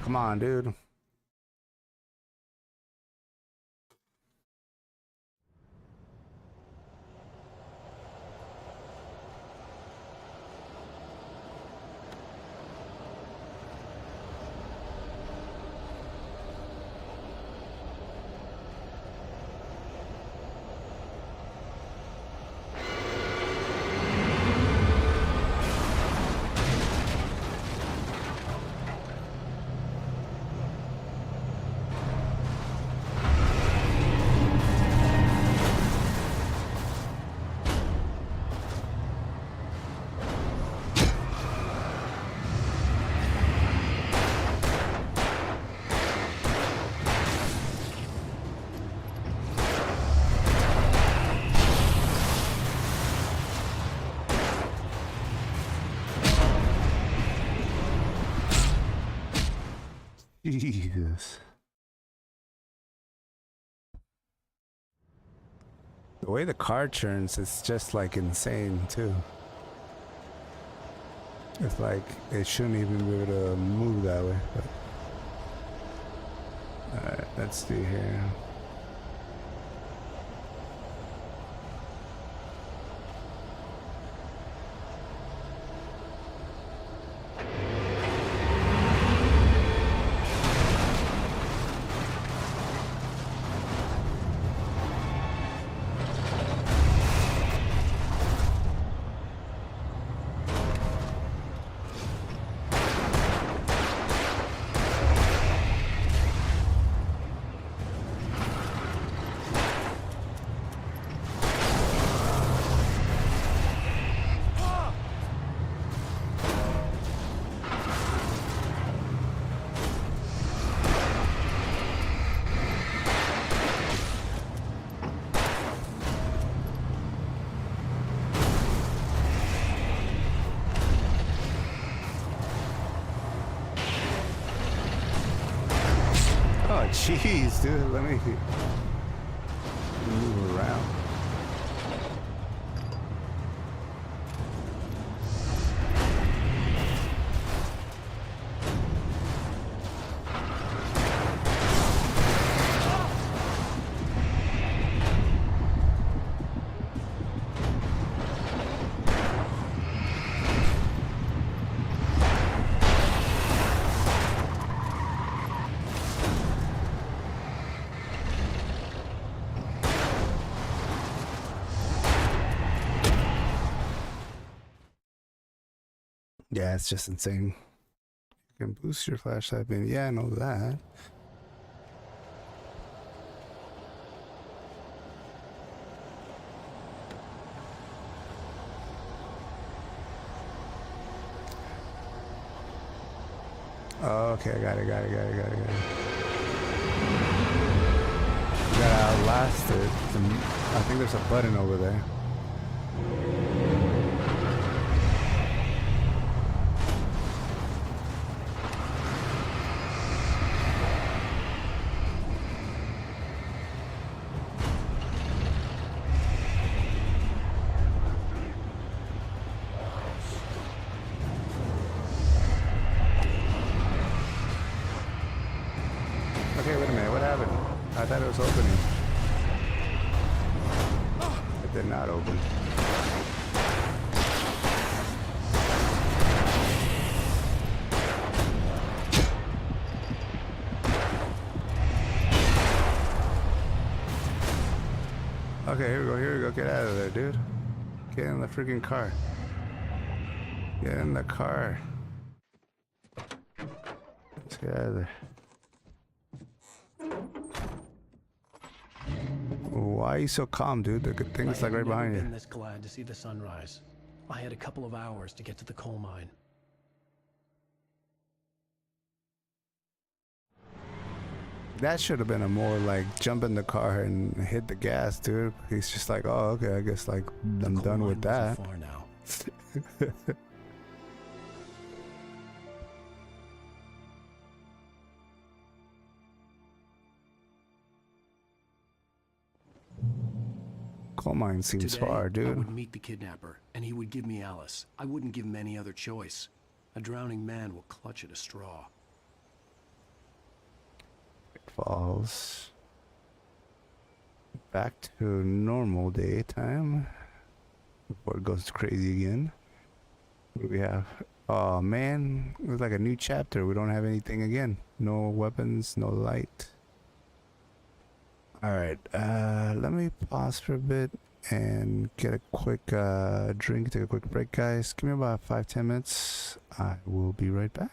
Come on, dude. Jesus. The way the car turns, it's just like insane too. It's like it shouldn't even be able to move that way. But... Alright, let's see here. Oh, jeez, dude, let me move around. Yeah, it's just insane. You can boost your flashlight beam. Yeah, I know that. Okay, I got it. You gotta outlast it. I think there's a button over there. Okay, wait a minute, what happened? I thought it was opening. It did not open. Okay, here we go, get out of there, dude. Get in the freaking car. Get in the car. Let's get out of there. Why are you so calm, dude? The good thing is like right behind I've you. never been this glad to see the sunrise. I had a couple of hours to get to the coal mine. That should have been a more like jump in the car and hit the gas, dude. He's just like, oh, okay, I guess like I'm done with that. Far now. Coal mine seems Today, far, I dude. would meet the kidnapper, and he would give me Alice. I wouldn't give him any other choice. A drowning man will clutch at a straw. Falls back to normal daytime before it goes crazy again. What do we have? Oh man, it was like a new chapter. We don't have anything again. No weapons, no light. Alright, let me pause for a bit and get a quick drink, take a quick break, guys. Give me about 5-10 minutes. I will be right back.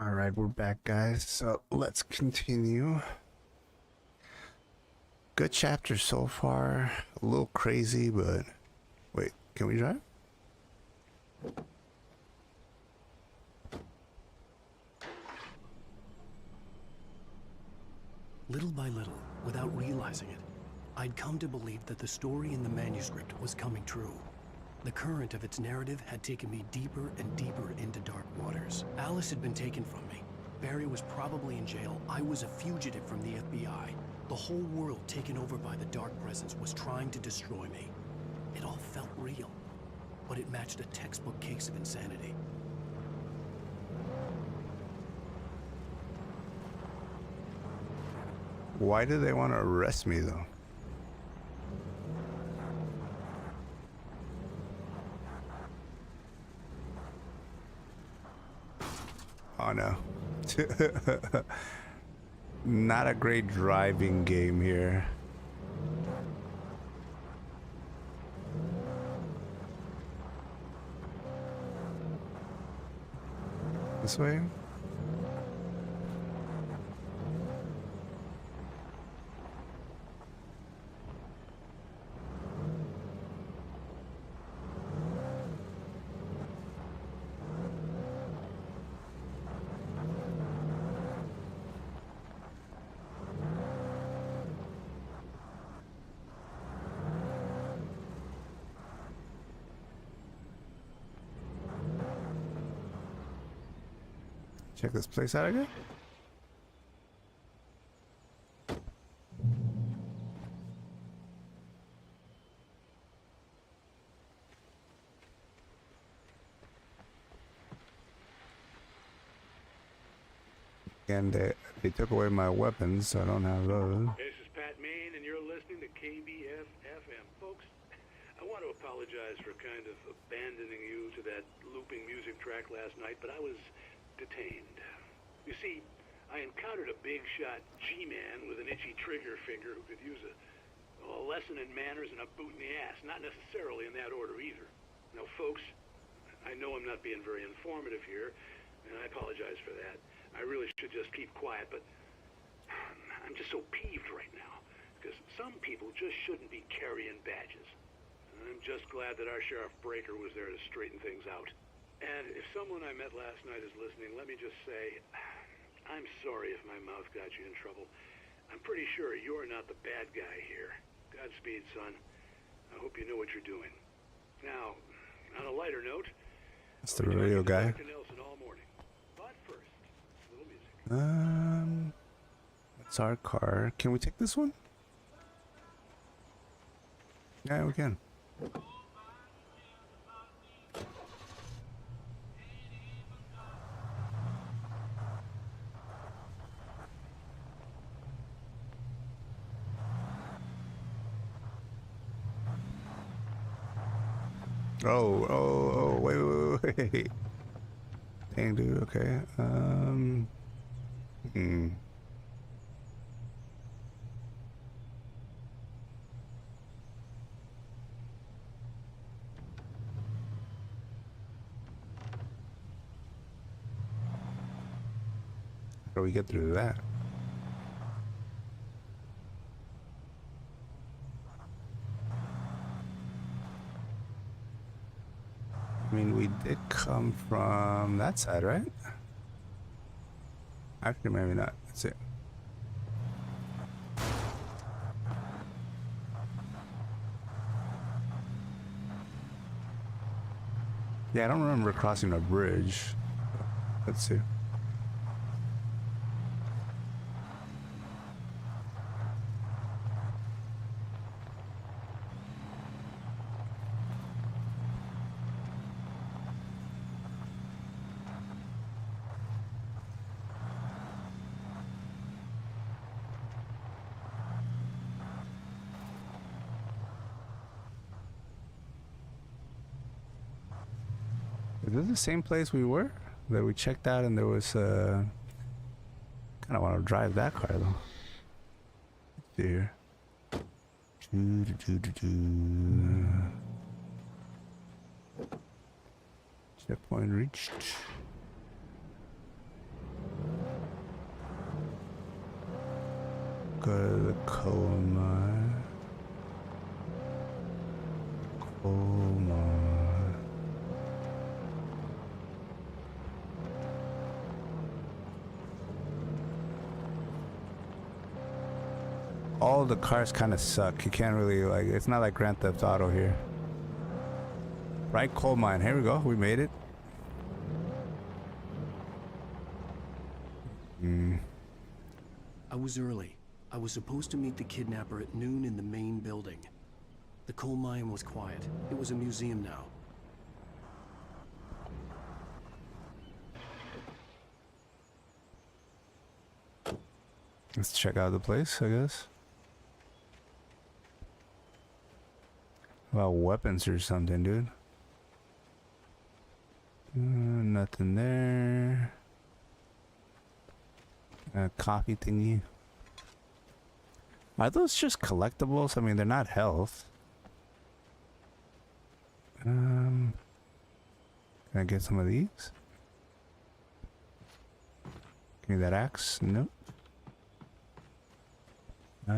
All right, we're back, guys. So let's continue. Good chapter so far. A little crazy, but wait, can we drive? Little by little, without realizing it, I'd come to believe that the story in the manuscript was coming true. The current of its narrative had taken me deeper and deeper into dark waters. Alice had been taken from me. Barry was probably in jail. I was a fugitive from the FBI. The whole world taken over by the dark presence was trying to destroy me. It all felt real, but it matched a textbook case of insanity. Why do they want to arrest me, though? Oh no. Not a great driving game here. This way? Check this place out again. And they took away my weapons, so I don't have those. This is Pat Main, and you're listening to KBF FM. Folks, I want to apologize for kind of abandoning you to that looping music track last night, but I was detained. You see, I encountered a big shot G-man with an itchy trigger finger who could use a lesson in manners and a boot in the ass. Not necessarily in that order either. Now, folks, I know I'm not being very informative here, and I apologize for that. I really should just keep quiet, but I'm just so peeved right now, because some people just shouldn't be carrying badges. And I'm just glad that our Sheriff Breaker was there to straighten things out. And if someone I met last night is listening, let me just say, I'm sorry if my mouth got you in trouble. I'm pretty sure you're not the bad guy here. Godspeed, son. I hope you know what you're doing. Now, on a lighter note, that's the radio guy. Nelson all morning. But first, a little music. That's our car. Can we take this one? Yeah, we can. Oh, wait. Dang, dude, okay. How do we get through that? I mean, we did come from that side, right? Actually, maybe not. That's it. Yeah, I don't remember crossing a bridge. Let's see. Is this the same place we were? That we checked out and there was kind of want to drive that car though. Here. Checkpoint reached. Go to the coal mine. Coal mine. All the cars kind of suck. You can't really, like, it's not like Grand Theft Auto here. Right, coal mine. Here we go. We made it. I was early. I was supposed to meet the kidnapper at noon in the main building. The coal mine was quiet. It was a museum now. Let's check out the place, I guess. About weapons or something, dude. Nothing there. A coffee thingy. Are those just collectibles? I mean, they're not health. Can I get some of these? Give me that axe? Nope. What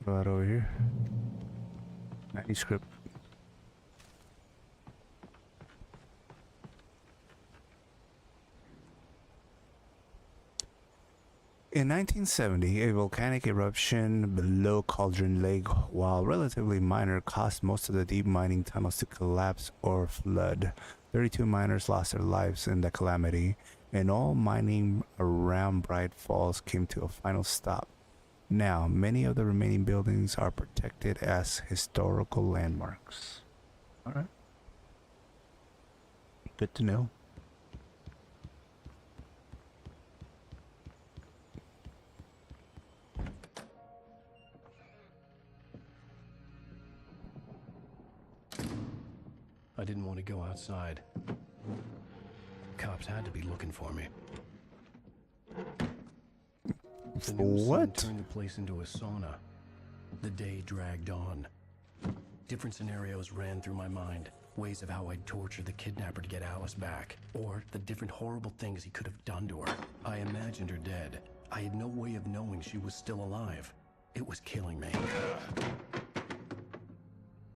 about over here? Manuscript. In 1970, a volcanic eruption below Cauldron Lake, while relatively minor, caused most of the deep mining tunnels to collapse or flood. 32 miners lost their lives in the calamity, and all mining around Bright Falls came to a final stop. Now, many of the remaining buildings are protected as historical landmarks. Alright. Good to know. I didn't want to go outside. Cops had to be looking for me. The new sun turned the place into a sauna. The day dragged on. Different scenarios ran through my mind. Ways of how I'd torture the kidnapper to get Alice back. Or the different horrible things he could have done to her. I imagined her dead. I had no way of knowing she was still alive. It was killing me.